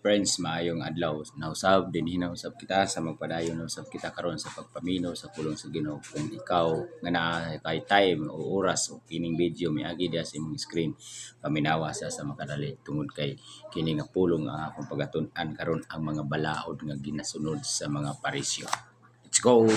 friends, maayong adlaw. Nausab din hinausab kita sa magpadayon usab kita karon sa pagpaminaw sa pulong sa Ginoo. Kung ikaw nga naa kay time o oras o kining video miagi dia sa imong screen, paminawa sa makadali tungod kay kini nga pulong ang akong pagatun-an karon ang mga balaod nga ginasunod sa mga parisyo. Let's go.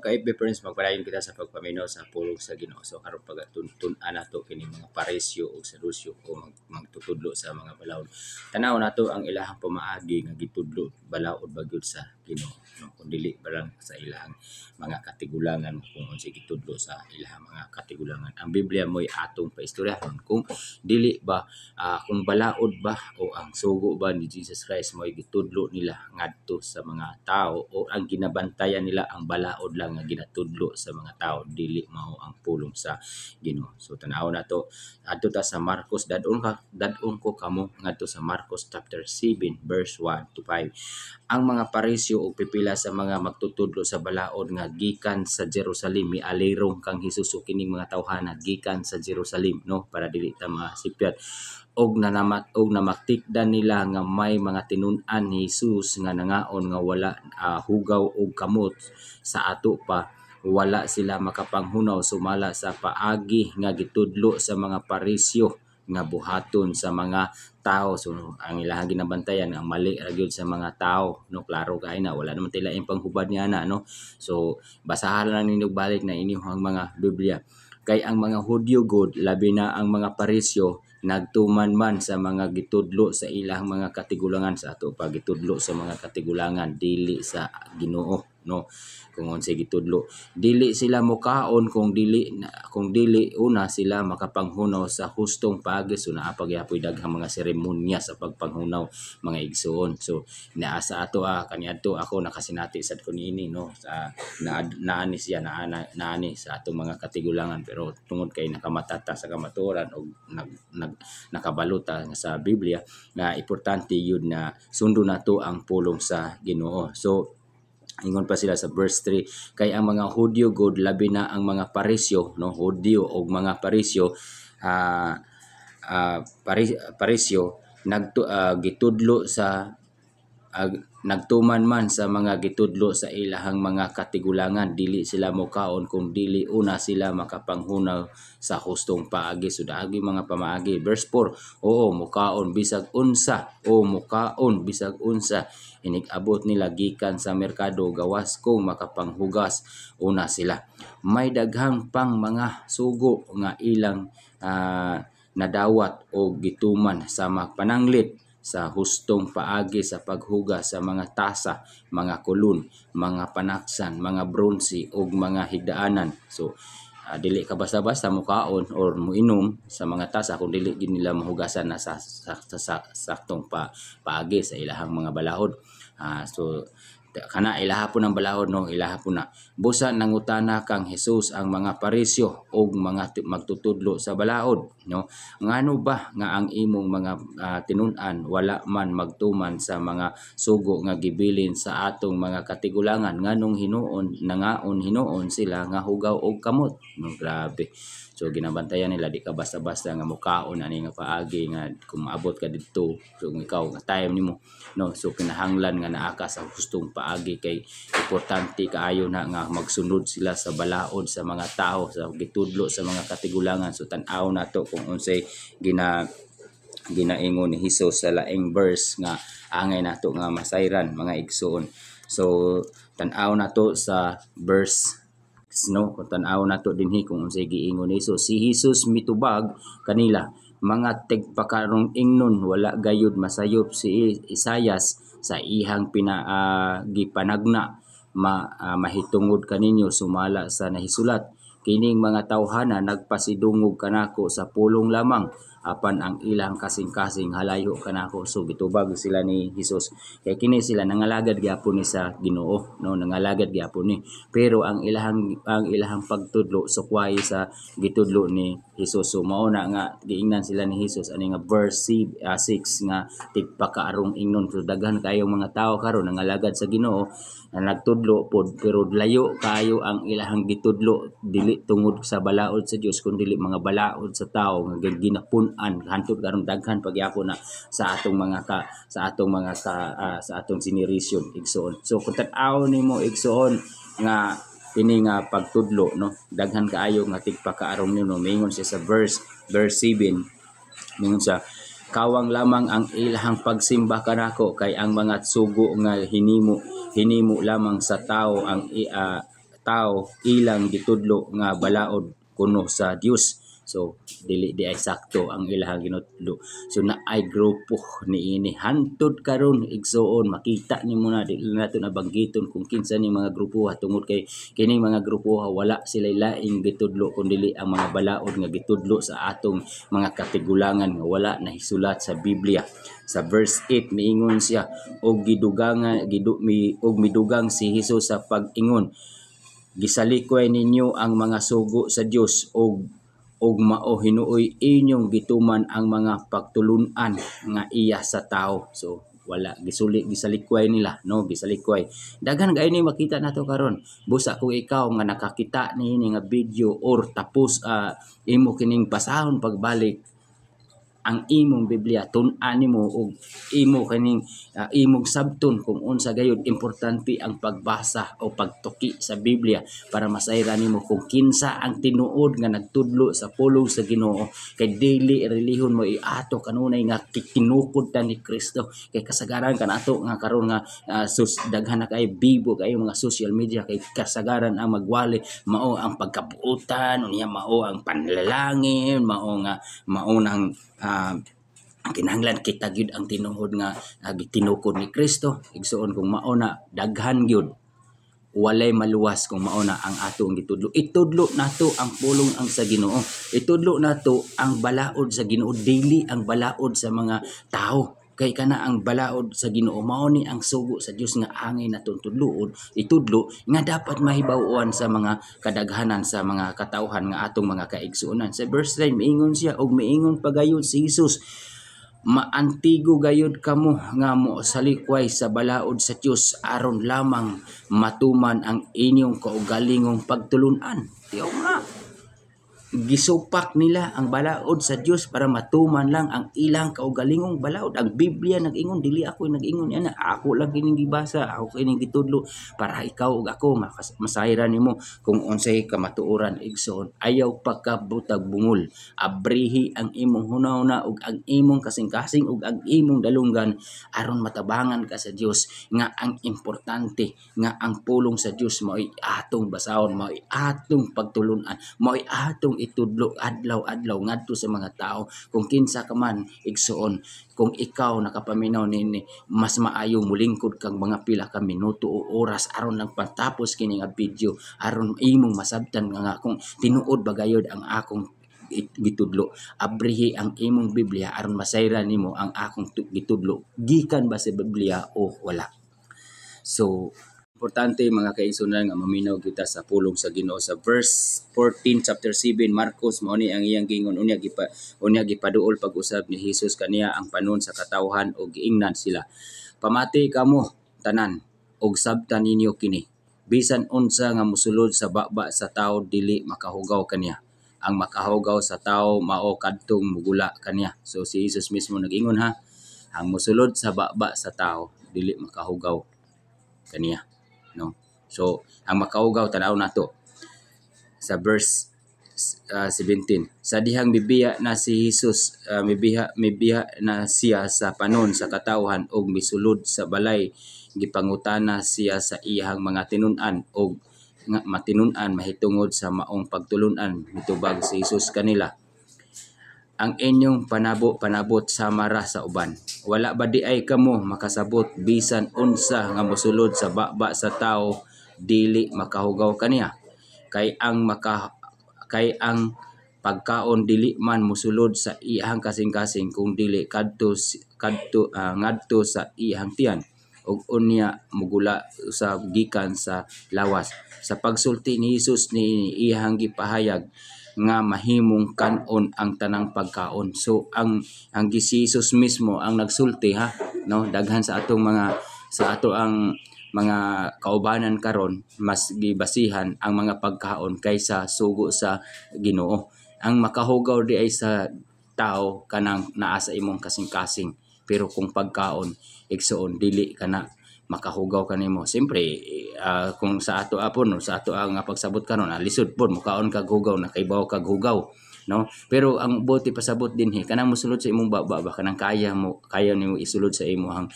Kay friends, magpadayon kita sa pagpaminaw sa pulong sa Ginoo. So karon pagatun-an nato kini mga parisyo o sadusyo o magtutudlo sa mga balaod. Tanaw nato ang ilahang pamaagi nga gitudlo balaod bagyod sa Ginoo, no? Kung dili barang sa ilahang mga katigulangan kung unsa gitudlo sa ilahang mga katigulangan. Ang Biblia mo'y atong paistoryahon kung dili ba kung balaod ba o ang sugo ba ni Jesus Christ mo'y gitudlo nila ngadto sa mga tao o ang ginabantayan nila ang balaod lang nga ginatudlo sa mga tao, dili mao ang pulong sa Ginoo. So tan-aw nato adto ta sa Marcos, dadon ko kamo ngadto sa Marcos chapter 7 verse 1 to 5. Ang mga parisyo o pipila sa mga magtutudlo sa balaod nga gikan sa Jerusalem, mialirong kang Hesus o kining mga tawhana gikan sa Jerusalem, no, para dili ta masipyat og namaktikdan nila nga may mga tinun-an ni Hesus nga nangaon nga wala hugaw og kamot sa ato pa wala sila makapanghunaw sumala sa paagi nga gitudlo sa mga parisyo nga buhaton sa mga tao. So ang ilahang ginabantayan ang mali ra gyud sa mga tao, no, klaro kay na wala naman tila yung panghubad niya na, no. So basahan lang ninyo balik na inyong mga Biblia. Kay ang mga Hudyo god labi na ang mga parisyo nagtuman man sa mga gitudlo sa ilang mga katigulangan sa ato pa gitudlo sa mga katigulangan dili sa Ginoo, no. Kung unsa gitudlo dili sila mokaon kung dili una sila makapanghunaw sa hustong paagi. So naa pagyapoy daghang mga seremonya sa pagpanghunaw mga igsoon. So naa sa ato kaniadto ako nakasinati sad ko niini, no, sa naani siya naani sa atong mga katigulangan, pero tungod kay nakamatata sa kamatuoran o nakabaluta sa Biblia na importante yun na sundo nato ang pulong sa Ginoo. So ingon pa sila sa verse 3, kay ang mga Hudyo god labi na ang mga parisyo, no, Hudyo og mga parisyo parisyo gitudlo sa nagtuman man sa mga gitudlo sa ilahang mga katigulangan dili sila mokaon kung dili una sila makapanghunaw sa hustong paagi. So daagi mga pamaagi. Verse 4, oo mokaon bisag unsa, inig-abot nila gikan sa merkado gawas kung makapanghugas una sila. May daghang pang mga sugo nga ilang nadawat o gituman sa pananglit sa hustong paagi sa paghugas sa mga tasa, mga kulon, mga panaksan, mga bronze ug mga higdaanan. So dili ka basta-basta mukaon or muinom sa mga tasa kung dili gid nila mahugasan na sa saktong paagi sa ilahang mga balahod. So kana ilaha po ng balahod, no, ilaha po na busa nangutana kang Hesus ang mga parisyo og mga magtutudlo sa balahod, no, ngano ba nga ang imong mga tinun-an wala man magtuman sa mga sugo nga gibilin sa atong mga katigulangan, nganong hinuon sila nga hugaw og kamot, no, grabe. So ginabantayan nila di ka basta-basta nga mukaon ani nga paagi nga kung maabot ka didto kung ikaw nga time nimo, no. So kinahanglan nga naa ka sa hustong paagi kay importante kaayo na nga magsunod sila sa balaod sa mga tao sa gitudlo sa mga katigulangan. So tan-aw nato kung unsay ginaingon ni Hesus sa laing verse nga angay nato nga masayran mga igsoon. So tan-aw nato sa verse, no, kung tan-aw nato dinhi kung unsay giingon ni Hesus. Si Hesus mitubag kanila, mga tigpakarong ingnon wala gayud masayop si Isayas sa ihang gipanagna mahitungod kaninyo sumala sa nahisulat, kining mga tawhana nagpasidungog kanako sa pulong lamang apan ang ilang kasing-kasing halayo kanako. So gitubag sila ni Hesus kay kini sila nangalagad gyapon ni sa Ginoo, no, nangalagad gyapon ni, pero ang ilahang pagtudlo sukway sa gitudlo ni Hesus. So mao na nga giingnan sila ni Hesus ani nga verse 6 nga tigpakaarong ingnon. So daghan kayong mga tao karon nangalagad sa Ginoo na nagtudlo pod pero layo kayo ang ilahang gitudlo, dili tungod sa balaod sa Dios kundi dili mga balaod sa tao nga ginapun-an hantod karon daghan pagyapon na sa atong sa atong generation igsoon. So kung tan-aw nimo igsoon nga kini nga pagtudlo, no, daghan kaayo nga tigpakaarong nimo. Mingon siya sa verse 7, mingon siya, kawang lamang ang ilahang pagsimba kanako kay ang mga sugo nga hinimo lamang sa tao ang tao ilang gitudlo nga balaod kuno sa Dios. So dili di ay sakto ang ilahang ginutudlo. So na ay grupo niini hantod karon igsoon makita nimo na dili nato nabanggiton kung kinsa ni mga grupo tungod kay kini mga grupo wala sila laing gitudlo kundi ang mga balaod nga gitudlo sa atong mga katigulangan nga wala nahisulat sa Biblia. Sa verse 8 miingon siya og midugang si Hesus sa pag-ingon, gisalikoy ninyo ang mga sugo sa Dios og mao hinuoy inyong gituman ang mga pagtulun-an nga iya sa tao. So wala gisalikway nila, no, gisalikway. Daghan gay ni makita nato karon. Busa kung ikaw nga nakakita niini nga video or tapos imo kining basahon pagbalik ang imong Biblia, tun-an nimo og imo kaning imong sabton kung unsa gayud importante ang pagbasa o pagtuki sa Biblia para masayran nimo kung kinsa ang tinuod nga nagtudlo sa pulong sa Ginoo. Kay dili relihon mo iato kanunay nga kinukod ta ni Kristo. Kay kasagaran kanato nga karon nga daghan na kay bibo kay mga social media, kay kasagaran ang magwali mao ang pagkabuutan unya mao ang panlalangin mao nang kinahanglan kita gyud ang tinuod nga gitinukod ni Kristo. Igsoon kung mao na daghan gyud walay maluwas kung mao na ang atong gitudlo. Itudlo nato ang pulong ang sa Ginoo. Itudlo nato ang balaod sa Ginoo, dili ang balaod sa mga tao. Kay kana ang balaod sa Ginoo mao ni ang sugo sa Dios nga angay naton itudlo nga dapat mahibaw-on sa mga kadaghanan sa mga katawhan nga atong mga kaigsuonan. Sa verse 9 miingon siya og miingon pagayod si Hesus, maantigo gayud kamo nga mo salikway sa balaod sa Dios aron lamang matuman ang inyong kaugalingong pagtulun-an. Tiyaw nga gisupak nila ang balaod sa Dios para matuman lang ang ilang kaugalingong balaod. Ang Biblia nag-ingon, dili ako nag-ingon yan. Ako lang kining gibasa, ako kining gitudlo para ikaw ug ako masayran nimo kung unsay kamatuoran igsoon. Ayaw pagkabutag bungol, abrihi ang imong hunahuna ug ang imong kasing-kasing ug ang imong dalunggan aron matabangan ka sa Dios nga ang importante nga ang pulong sa Dios mao'y atong basahon, mao'y atong pagtulunan, mao'y atong itudlo adlaw-adlaw ngadto sa mga tao. Kung kinsa ka man igsuon, kung ikaw nakapaminaw nini, mas maayo mulingkod kang mga pila ka minuto o oras aron lang patapos kini nga video aron imong masabtan nga kung tinuod ba gayud ang akong gitudlo. Abrihi ang imong Biblia aron masayran nimo ang akong gitudlo gikan ba sa Biblia o wala. So importante mga kaigsunan nga maminaw kita sa pulong sa Ginoo. Sa verse 14 chapter 7 Marcos mao ni ang iyang gingon unya gipaduol pag-usab ni Hesus kaniya ang panon sa katawhan og giingnan sila, pamati kamo tanan og sabtan ninyo kini, bisan unsa nga mosulod sa baba sa tawo dili makahugaw kaniya. Ang makahugaw sa tawo mao kadtong mugula kaniya. So si Hesus mismo nag-ingon ha, ang mosulod sa baba sa tawo dili makahugaw kaniya, no? So ang makahugaw tanaw nato sa verse 17, sa dihang mibiya na si Hesus, mibiya na siya sa panon sa katawhan og misulod sa balay, gipangutana siya sa iyang mga tinun-an og nga matinun-an mahitungod sa maong pagtulun-an. Mitubag si Hesus kanila, ang inyong panabot samara sa uban. Wala ba di ay kamo makasabot bisan unsa nga mosulod sa baba sa tao dili makahugaw kaniya? Kay ang pagkaon dili man mosulod sa iyang kasing-kasing kung dili ngadto sa iyang tiyan ug unya mugula sa gikan sa lawas. Sa pagsulti ni Hesus ni iyang gipahayag nga mahimong kanon ang tanang pagkaon. So ang si Jesus mismo ang nagsulti ha, no, daghan sa atong ang mga kaubanan karon mas gibasihan ang mga pagkaon kaysa sugo sa Ginoo. Ang makahugaw di ay sa tao kanang naa sa imong kasing-kasing, pero kung pagkaon igsoon dili kana makahugaw kanimo. Siyempre kung sa ato apon no, sa ato ang pagsabot karon lisod pod mukaon kag hugaw nakaibaw kag hugaw, no, pero ang buti pasabot dinhi kanang mosulod sa imong baba ba kanang kaya nimo isulod sa imong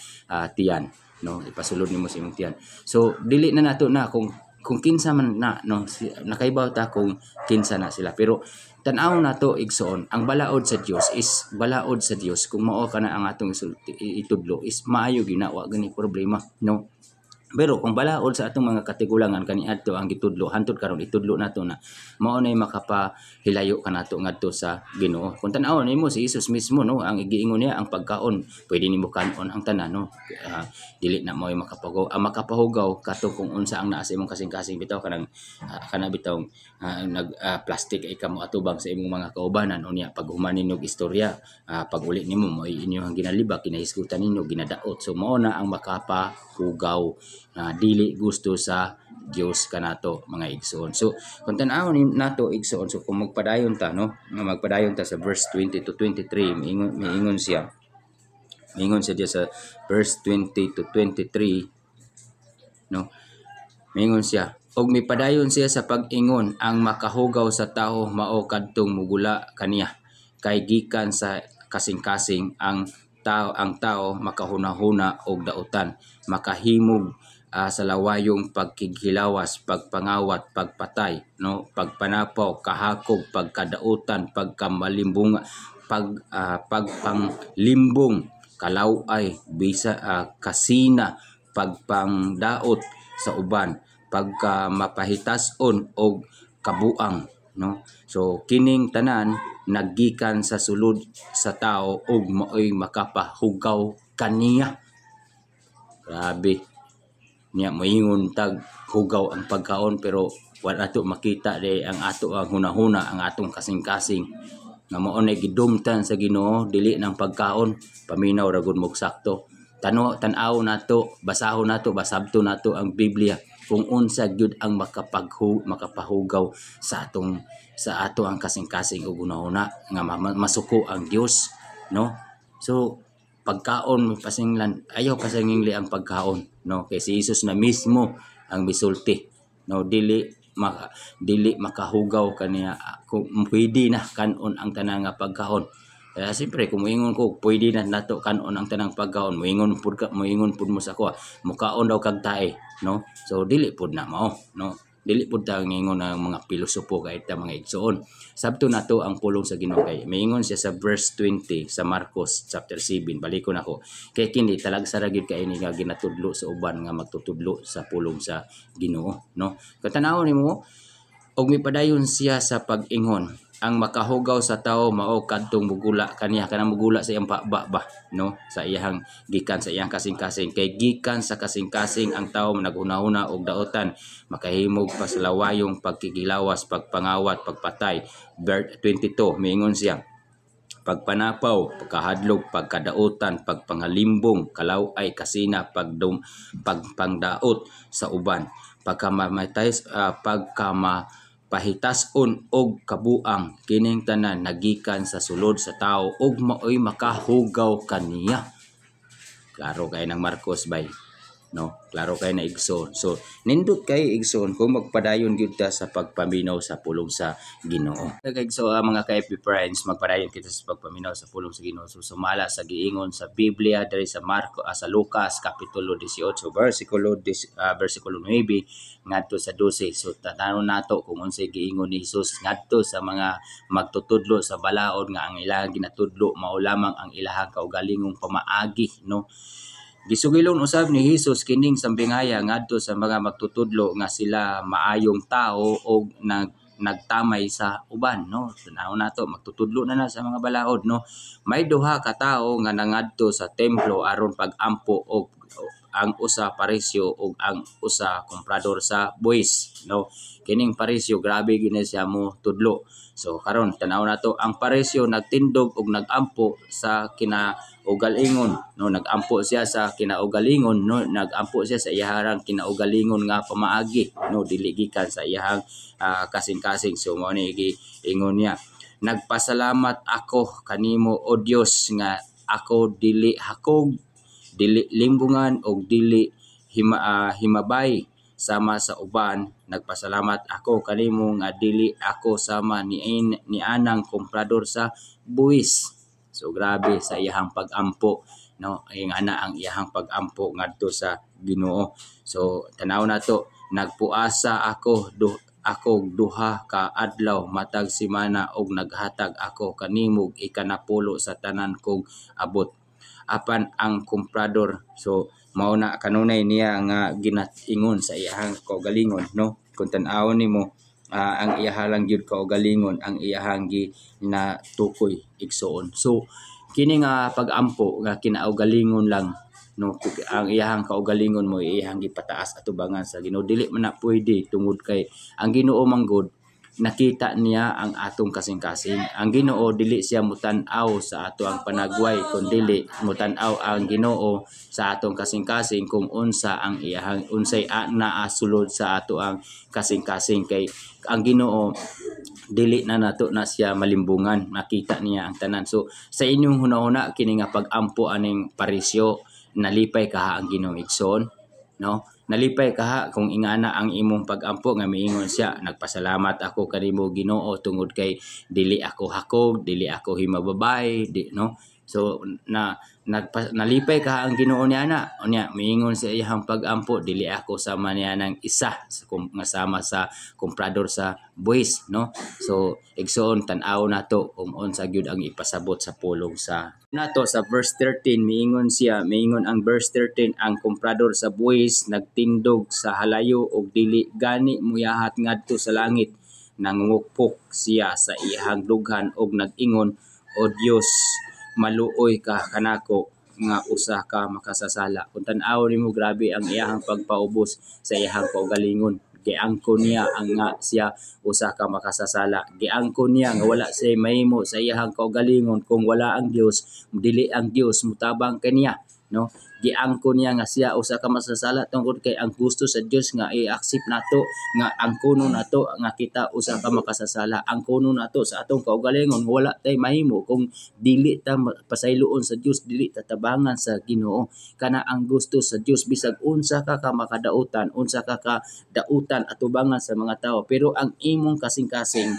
tiyan, no, ipasulod nimo sa imong tiyan. So dili na nato na kung kinsa man na, no, nakaibaw ta kung kinsa na sila, pero tan-aw nato igsoon ang balaod sa Dios is balaod sa Dios. Kung mao kana ang atong itudlo is maayo ginawa gani problema, no. Pero kung balaod sa atong mga katigulangan kaniadto ang gitudlo hantud karon itudlo nato na mao nay makapahilayo kanato ngadto sa Ginoo. Kung tan-aw nimo si Jesus mismo, no, ang giingon niya ang pagkaon pwede nimo kanon ang tanan, no. Dili na mo makapahugaw kato kung unsa ang naa sa imong kasing-kasing bitaw kanang bitaw plastic ay kamo atubang sa imong mga kaubanan unya pag humanin og istorya pag uli nimo mo inyong ginalibak kinahisgutan ninyo ginadaot. So mao na ang makapahugaw dili gusto sa Dios kanato mga igsoon. So kung tan-aw nato igsoon, so kung magpadayon ta, no, magpadayon ta sa verse 20 to 23 miingon siya diya sa verse 20 to 23, no, miingon siya og mipadayon siya sa pag-ingon ang makahugaw sa tao mao kadtong mugula kaniya kay gikan sa kasing-kasing ang tao makahuna-huna og dautan makahimog sa lawayong pagkighilawas, pagpangawat, pagpatay, no, pagpanapaw, kahakog, pagkadautan, pagkamalimbong, pagpanglimbong, kalaway, kasina, pagpangdaot sa uban, pagkamapahitason og kabuang, no. So kining tanan naggikan sa sulod sa tao ug maoy makapahugaw kaniya. Grabe niya moingon tag hugaw ang pagkaon, pero wala ato makita di ang ato ang hunahuna ang atong kasing-kasing nga mao nay gidumtan sa Ginoo dili ng pagkaon paminaw ra gud mo sakto. Tan-aw nato, basahon nato, basabto nato ang Biblia kung unsa gyud ang makapahugaw sa ato ang kasing-kasing ug hunahuna nga masuko ang Dios, no. So pagkaon pasinglan ayaw pasangingli ang pagkaon, no, kay si Jesus na mismo ang misulti, no, dili makahugaw kaniya kung pwede na kanon ang tanang pagkaon. Kaya siyempre kung moingon ko pwede na nato kanon ang tanang pagkaon, moingon pud mo sa ko mukaon daw kag tae, no. So dili pud na mao, no, dili pud ta ngingon ang mga pilosopo kay ta mga igsoon. Sabto nato ang pulong sa Ginoo kay miingon siya sa verse 20 sa Marcos chapter 7. Balikon ako kay kini talagsa ra gyud kay ini nga ginatudlo sa uban nga magtutudlo sa pulong sa Ginoo, no. Katanaw nimo og mipadayon siya sa pag-ingon ang makahugaw sa tao mao kadtong mugula kaniya kanang mugula sa iyang ba, no, sa iyang gikan sa iyang kasing-kasing kay gikan sa kasing-kasing ang tao naghunahuna og daotan makahimog pa sa lawayong pagkigilawas, pagpangawat, pagpatay. Verse 22 miingon siya pagpanapaw, pagkahadlok, pagkadautan, pagpangalimbong, kalaway, kasina, pagpangdaot sa uban, pahitason og kabuang, kining tanan nagikan sa sulod sa tao ug maoy makahugaw kaniya. Klaro kay ng Marcos bay, no, klaro kay na igsoon. So nindot kay igsoon kung magpadayon gyud ta sa pagpaminaw sa pulong sa Ginoo. So mga ka-FB friends, magpadayon kita sa pagpaminaw sa pulong sa Ginoo. So sumala sa giingon sa Biblia diri sa sa Lucas kapitulo 18 versikulo 9 ngadto sa 12. So tananon nato kung unsay giingon ni Hesus ngadto sa mga magtutudlo sa balaod nga ang ilahang ginatudlo mao lamang ang ilahang kaugalingong pamaagi, no. Gisugilon usab ni Hesus kining sambingaya ngadto sa mga magtutudlo nga sila maayong tao o nagtamay sa uban, no? Tanaw nato magtutudlo na sa mga balaod, no? May duha ka tawo nga nangadto sa templo aron pag-ampo og ang usa parisyo ug ang usa komprador sa buwis, no? Kining parisyo grabe gini siya mo tudlo. So karon tanaw nato ang parisyo nagtindog og nagampo sa kinaugalingon, no? Nagampo siya sa kinaugalingon, no? Nagampo siya sa iyahang kinaugalingon nga pamaagi, no? Dili gikan sa iyahang kasing-kasing. So mao ni giingon niya, nagpasalamat ako kanimo o Dios nga ako dili hakog, dili limbungan og dili himabay sama sa uban. Nagpasalamat ako kanimo nga dili ako sama ni anang komprador sa buwis. So grabe sa iyahang pag-ampo, no? Ay ana ang iyahang pag-ampo ngadto sa Ginoo. So tanaw nato, nagpuasa ako duha ka adlaw matag semana og naghatag ako kanimo ikanapulo sa tanan kong abot. Apan ang komprador, so mao na kanunay niya nga ginaingon sa iyahang kaugalingon, no? Kung tan-awon nimo ang iyahalang gyud kaugalingon ang iyahang ginatukoy igsoon. So kini nga pag-ampo nga kinaugalingon lang, no? Ang iyahang kaugalingon mo iyahang gipataas atubangan sa Ginoo, dili man na pwede tungod kay ang Ginoo manggod nakita niya ang atong kasing-kasing. Ang Ginoo dili siya mutan-aw sa ato ang panagway, kundi mutan-aw ang Ginoo sa atong kasing-kasing kung unsa ang iyahang unsay naa sulod sa ato ang kasing-kasing. Kay ang Ginoo dili na nato na siya malimbungan, nakita niya ang tanan. So sa inyong hunahuna kini nga pag-ampo aning parisyo, nalipay kaha ang Ginoo igsoon, no? Nalipay kaha kung ingana ang imong pag-ampo nga miingon siya, nagpasalamat ako kanimo Ginoo tungod kay dili ako hakog, dili ako himababay, no? So nalipay kaha ang Ginoo niya na unya miingon sa iyang pag-ampo, dili ako sama niya ng isa nga sama sa komprador sa buwis, no? So igsoon tan-aw nato kung unsa gyud ang ipasabot sa pulong sa nato sa verse 13. Miingon ang verse 13, ang komprador sa buwis nagtindog sa halayo og dili gani muyahat ngadto sa langit, nangupok siya sa iyang dughan og nag-ingon, o Dios, maluoy ka kanako nga usa ka makasasala. Kung tan-aw nimo grabe ang iyahang pagpaubos sa iyahang kaugalingon. Giangko niya ang nga siya usa ka makasasala. Giangko niya nga wala siya mahimo sa iyahang kaugalingon kung wala ang Dios, dili ang Dios mutabang kaniya, no? Giangko niya nga siya usa ka makasasala tungod kay ang gusto sa Dios nga i-accept nato nga ang kuno nato nga kita usa ka makasasala. Ang kuno nato sa atong kaugalingon wala tay mahimo kung dili ta pasayloon sa Dios, dili ta tabangan sa Ginoo. Kana ang gusto sa Dios, bisag unsa ka makadautan, unsa ka dautan atubangan sa mga tao, pero ang imong kasing-kasing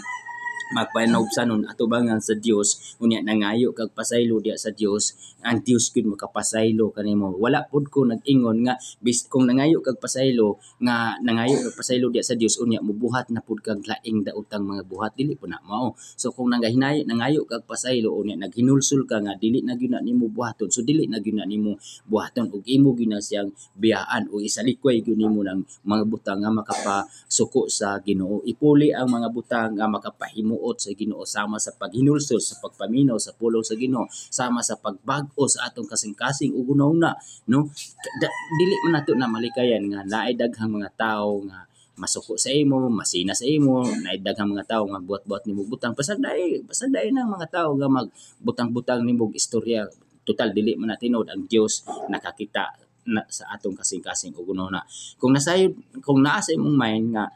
magpanubsanon atubangan sa Dios, unya nangayo kag pasaylo diya sa Dios, ang Dios gud makapasaylo kanimo. Wala pud ko nag-ingon nga kung nangayo kag pasaylo diya sa Dios, unya mubuhat na pud kag laing daotang mga buhat, dili po na mao. So kung nangayo kag pasaylo unya naghinulsol ka nga dili na gyud na nimo buhaton, so dili na gyud na nimo buhaton ug imo gyud na siyang biyaan o isalikway gyud nimo ng mga butang nga makapasuko sa Ginoo. Ipuli ang mga butang nga makapahimo sa Ginoo sama sa paghinulsol, sa pagpaminaw sa pulong sa Ginoo, sama sa pagbag-o sa atong kasing-kasing ug una, no? Dili man nato na malikayan nga naay daghang mga tawo nga masuko sa imo, masina sa imo, naay daghang mga tawo nga buhat-buhat nimo butang. Pasagday ng mga tawo nga magbutang-butang nimo istorya. Total dili man natinod ang Dios nakakita na sa atong kasing-kasing ug una. Kung naa sa imong mind nga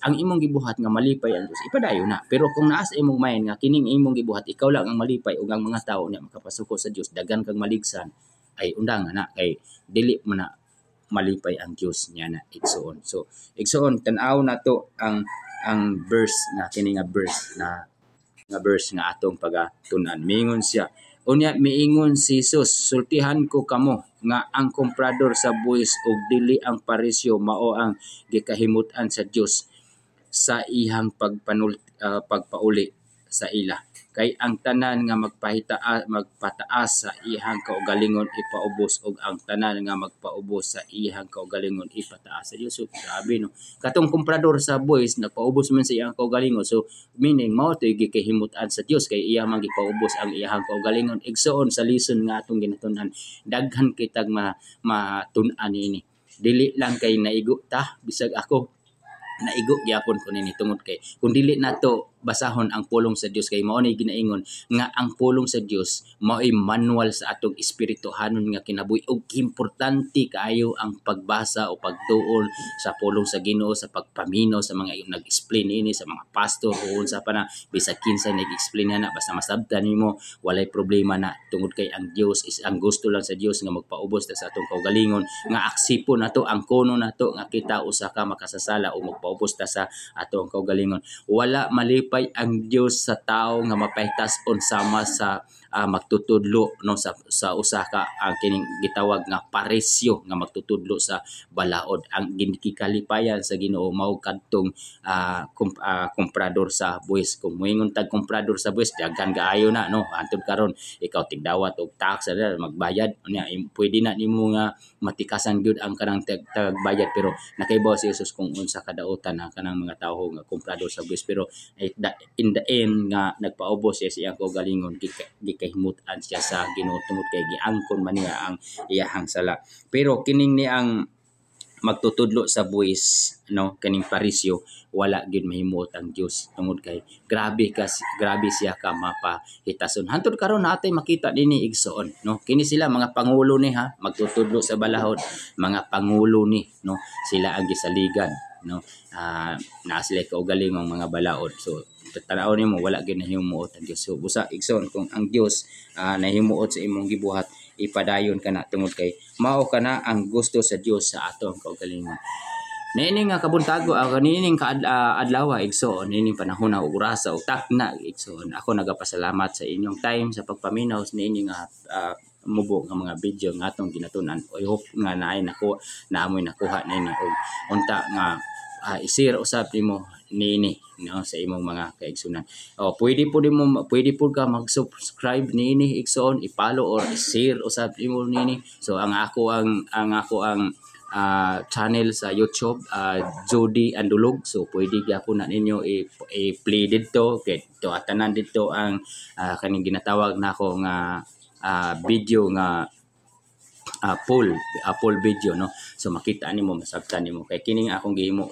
ang imong gibuhat nga malipay ang Dios, ipadayon na. Pero kung naa sa imong mind nga kining imong gibuhat ikaw lang ang malipay ug ang mga tawo niya makapasuko sa Dios, daghan kang maligsan, ay undang na kay dili man na malipay ang Dios niya na igsoon. So igsoon tan-aw nato ang verse nga kini nga verse nga atong pagatun-an. Miingon siya, unya miingon si Jesus, sultihan ko kamo nga ang komprador sa buwis ug dili ang parisyo mao ang gikahimut-an sa Dios sa ihang pagpauli sa ila. Kay ang tanan nga magpataas sa iyang kaugalingon ipaubos og ang tanan nga magpaubos sa iyang kaugalingon ipataas sa Dios. So grabe no. Katong komprador sa buhis nagpaubos man sa iyang kaugalingon. So meaning mao toy gikahimutan sa Dios kay iya man gipaubos ang iyang kaugalingon. Igsoon sa lesson nga atong ginatun-an, daghan kitag matun-an ini. Dili lang kay naigo ta bisag ako naigo gyapon ko nini tungod kay kung dili nato basahon ang pulong sa Dios kay mao ni ginaingon nga ang pulong sa Dios mao'y manual sa atong espirituhanon nga kinabuhi ug importante kaayo ang pagbasa o pagtuon sa pulong sa Ginoo sa pagpaminaw sa mga nag-explain ini sa mga pastor o unsa pa na bisag kinsa nag-explain na basta masabtan nimo walay problema na tungod kay ang Dios is ang gusto lang sa Dios nga magpaubos ta sa atong kaugalingon nga aksipon nato ang kuno nato nga kita usa ka makasasala o magpaubos ta sa atong kaugalingon. Wala malipay ang Dios sa tao nga mapahitason sama sa magtutudlo no sa usa ka ang kining gitawag nga paresyo nga magtutudlo sa balaod. Ang ginkikalipayan sa Ginoo mao kadtong komprador sa buhis. Kung moingon tag komprador sa buhis daghan kaayo na no antud karon ikaw tigdawat og tax magbayad unya pwede na nimo nga matikasan gyud ang kanang tagbayad pero nakaibaw si Jesus kung unsa kadautan na kanang mga tawo nga komprador sa buhis pero in the end nga nagpaubos siya sa iyang kaugalingon gikahimutan siya sa Ginoo tungod kay giangkon man niya ang iyahang sala. Pero kining ni ang magtutudlo sa buhis no kaning parisyo wala gyud mahimuot ang Dios tungod kay grabe siya ka mapahitason. Hantod karon natay makita dinhi igsoon no kini sila mga pangulo ni ha magtutudlo sa balahod mga pangulo ni no sila ang gisaligan no na sila kaugalingong mga balaod. So tanaw nimo wala gyud nahimuot ang Dios. So busa igsoon kung ang Dios nahimuot sa imong gibuhat ipadayon kana tungod kay mao kana ang gusto sa Dios sa atong kaugalingon. Nining nga kabuntago nining adlaw igsoon nining panahon ug orasa ug takna igsoon ako nagapasalamat sa inyong time sa pagpaminaw nining mubo nga mga video nga atong ginatunan. I hope nga naamoy nakuha nini og unta nga i-share usab nimo nini no sa imong mga kaigsunan. Pwede po ka mag-subscribe nini igsoon i-follow or i-share usab nimo nini. So ang ako ang channel sa YouTube Jody Andulog. So pwede gyapon na ninyo i-play dito kay tanan dito ang kaning ginatawag nako nga video nga full video no. So makita nimo masabtan nimo kay kining akong gihimo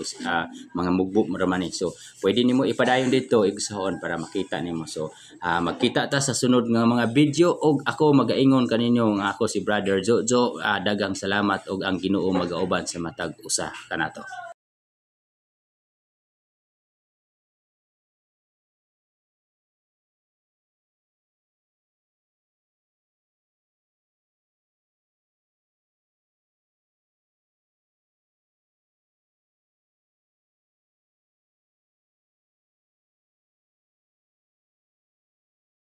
mga mugbo raman ni. So pwede nimo ipadayon dito igsoon para makita nimo. So magkita ta sa sunod nga mga video og ako magaingon kaninyo nga ako si Brother Jojo. Dagang salamat og ang Ginoo magauban sa matag usa kanato.